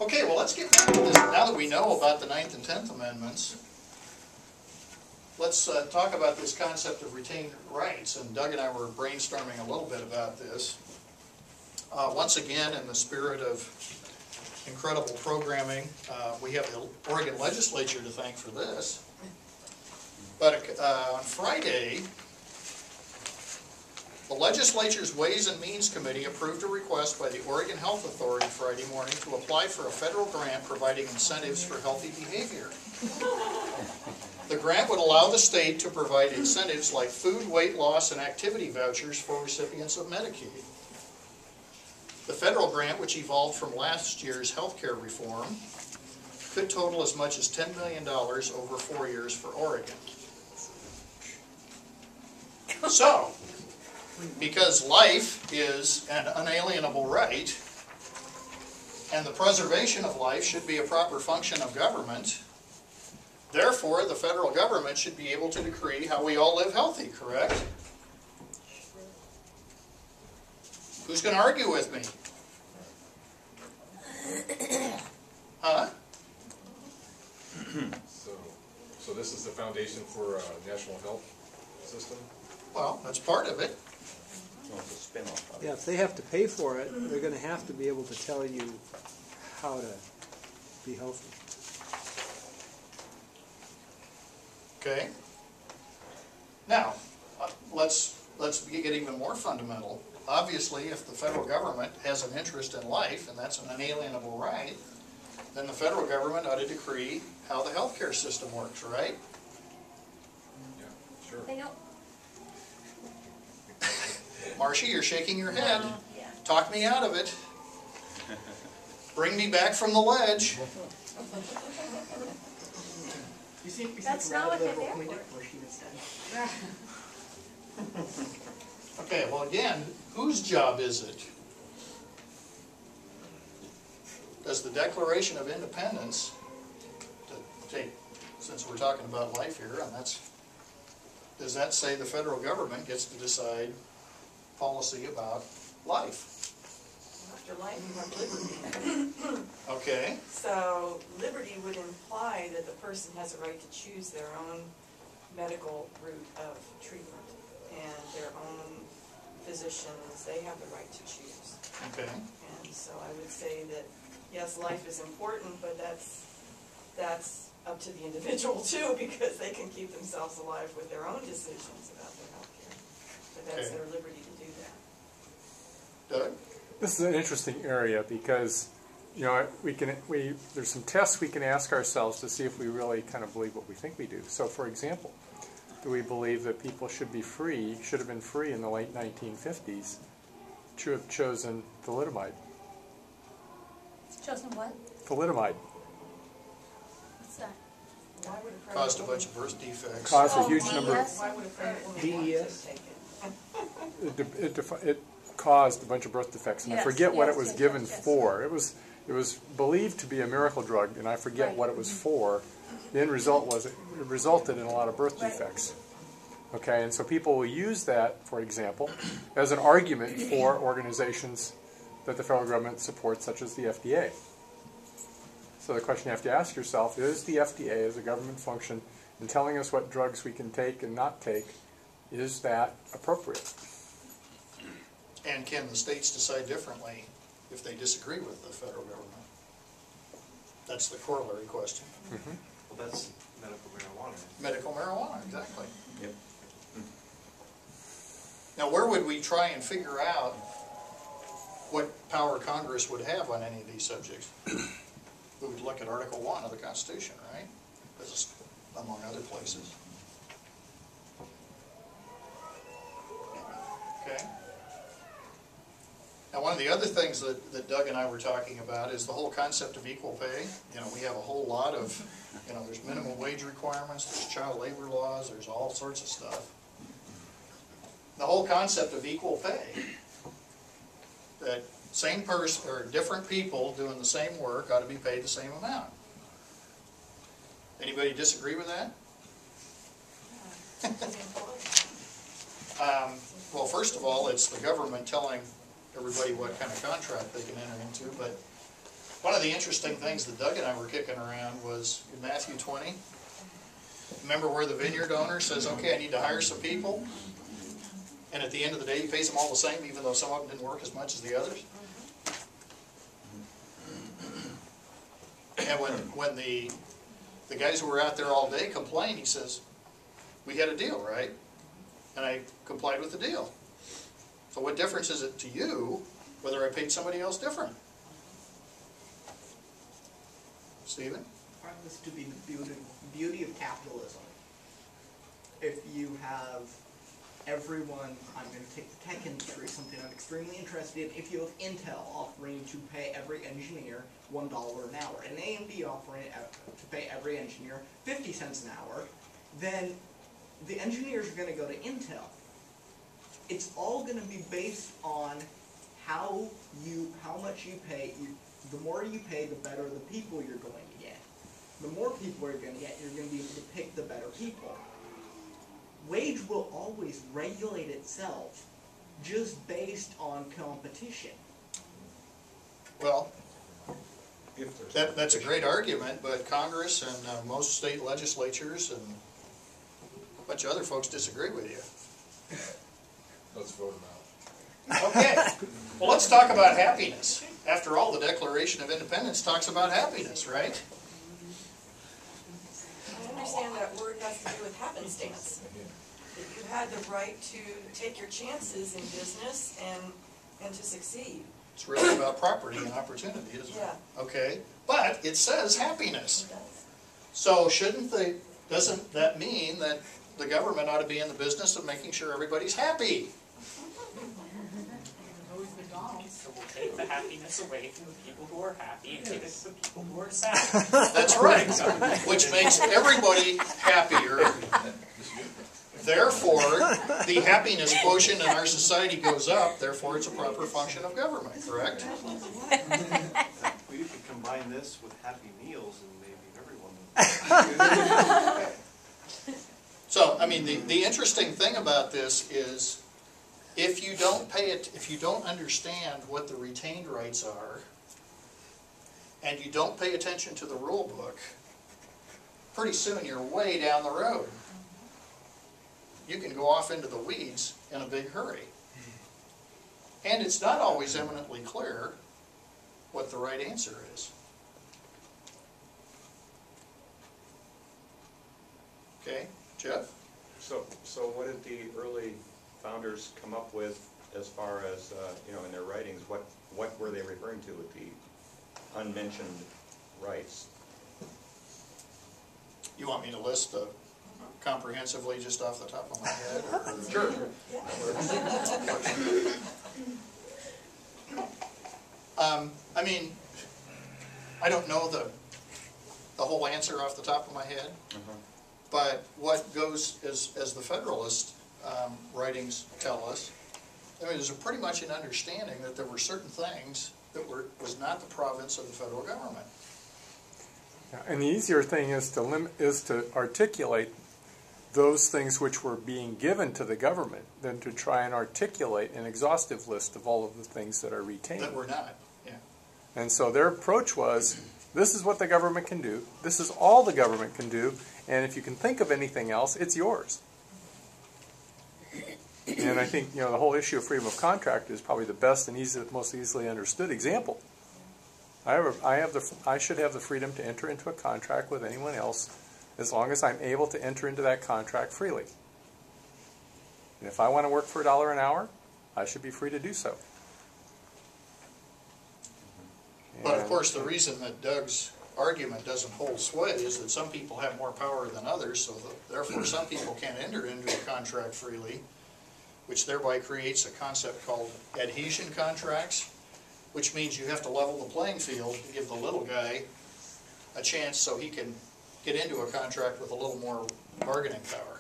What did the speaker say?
Okay, well, let's get back to this. Now that we know about the 9th and 10th Amendments, let's talk about this concept of retained rights. And Doug and I were brainstorming a little bit about this. Once again, in the spirit of incredible programming, we have the Oregon legislature to thank for this. But on Friday, the legislature's Ways and Means Committee approved a request by the Oregon Health Authority Friday morning to apply for a federal grant providing incentives for healthy behavior. The grant would allow the state to provide incentives like food, weight loss, and activity vouchers for recipients of Medicaid. The federal grant, which evolved from last year's health care reform, could total as much as $10 million over 4 years for Oregon. So, because life is an unalienable right, and the preservation of life should be a proper function of government, therefore the federal government should be able to decree how we all live healthy, correct? Who's going to argue with me? Huh? So this is the foundation for a national health system? Well, that's part of it. Yeah, if they have to pay for it, they're going to have to be able to tell you how to be healthy. Okay. Now, let's get even more fundamental. Obviously, if the federal government has an interest in life, and that's an unalienable right, then the federal government ought to decree how the healthcare system works, right? Yeah, sure. They don't. Marcia, you're shaking your head. Yeah. Talk me out of it. Bring me back from the ledge. That's not what they're there for. Okay, well again, whose job is it? Does the Declaration of Independence, since we're talking about life here, and does that say the federal government gets to decide policy about life? After life, you have liberty. Okay. So liberty would imply that the person has a right to choose their own medical route of treatment and their own physicians. They have the right to choose. Okay. And so I would say that yes, life is important, but that's up to the individual too, because they can keep themselves alive with their own decisions about their health care. But that's Okay. their liberty to do that. Doug? This is an interesting area because, you know, there's some tests we can ask ourselves to see if we really kind of believe what we think we do. So, for example, do we believe that people should have been free in the late 1950s to have chosen thalidomide? Chosen what? Thalidomide What's that? Why would a Caused a pregnant bunch of birth defects. caused a Oh, huge DES? number. Why would a pregnant woman want to DES? take it? It caused a bunch of birth defects, and I Yes, forget what yes, it was yes, given yes. for. It was believed to be a miracle drug, and I forget Right. what it was for. The end result was it resulted in a lot of birth Right. defects. Okay, and so people will use that, for example, as an argument for organizations that the federal government supports, such as the FDA. So the question you have to ask yourself is the FDA, as a government function, in telling us what drugs we can take and not take, is that appropriate? And can the states decide differently if they disagree with the federal government? That's the corollary question. Mm-hmm. Well, that's medical marijuana. Medical marijuana, exactly. Yep. Now, where would we try and figure out what power Congress would have on any of these subjects? We would look at Article 1 of the Constitution, right? This is among other places. Okay. Now, one of the other things that Doug and I were talking about is the whole concept of equal pay. You know, we have a whole lot of, you know, there's minimum wage requirements, there's child labor laws, there's all sorts of stuff. The whole concept of equal pay, that same person or different people doing the same work ought to be paid the same amount. Anybody disagree with that? Well, first of all, it's the government telling everybody what kind of contract they can enter into, but One of the interesting things that Doug and I were kicking around was in Matthew 20. Remember where the vineyard owner says, okay, I need to hire some people? And at the end of the day, he pays them all the same, even though some of them didn't work as much as the others? And when the guys who were out there all day complained, he says, we had a deal, right? And I complied with the deal. So what difference is it to you whether I paid somebody else different? Stephen? I find this to be the beauty of capitalism. If you have everyone, I'm going to take the tech industry, something I'm extremely interested in, if you have Intel offering to pay every engineer $1 an hour, and AMD offering to pay every engineer 50 cents an hour, then the engineers are going to go to Intel. It's all going to be based on how much you pay. The more you pay, the better the people you're going to get. The more people you're going to get, you're going to be able to pick the better people. Wage will always regulate itself just based on competition. Well, that's a great argument, but Congress and most state legislatures and a bunch of other folks disagree with you. Let's vote them out. Okay, well, let's talk about happiness. After all, the Declaration of Independence talks about happiness, right? I understand that word has to do with happenstance. That you had the right to take your chances in business and to succeed. It's really about property and opportunity, isn't it? Yeah. Okay, but it says happiness. It does. So doesn't that mean that the government ought to be in the business of making sure everybody's happy? So we'll take the happiness away from the people who are happy and give it to the people who are sad. That's right, which makes everybody happier. Therefore, the happiness quotient in our society goes up, therefore it's a proper function of government, correct? We could combine this with Happy Meals and maybe everyone would. So, I mean, the interesting thing about this is if you don't understand what the retained rights are, and you don't pay attention to the rule book, pretty soon you're way down the road. You can go off into the weeds in a big hurry. And it's not always eminently clear what the right answer is. Okay, Jeff? So what did the early founders come up with as far as, in their writings, what were they referring to with the unmentioned rights? You want me to list comprehensively just off the top of my head? Or? Sure. I mean, I don't know the whole answer off the top of my head, but what goes as the Federalist writings tell us, I mean, there's pretty much an understanding that there were certain things that was not the province of the federal government. Yeah, and the easier thing is to articulate those things which were being given to the government than to try and articulate an exhaustive list of all of the things that are retained. That were not, yeah. And so their approach was, this is what the government can do, this is all the government can do, and if you can think of anything else, it's yours. And I think the whole issue of freedom of contract is probably the best and most easily understood example. I should have the freedom to enter into a contract with anyone else as long as I'm able to enter into that contract freely. And if I want to work for $1 an hour, I should be free to do so. But of course, the reason that Doug's argument doesn't hold sway is that some people have more power than others, so therefore some people can't enter into a contract freely, which thereby creates a concept called adhesion contracts, which means you have to level the playing field to give the little guy a chance so he can get into a contract with a little more bargaining power.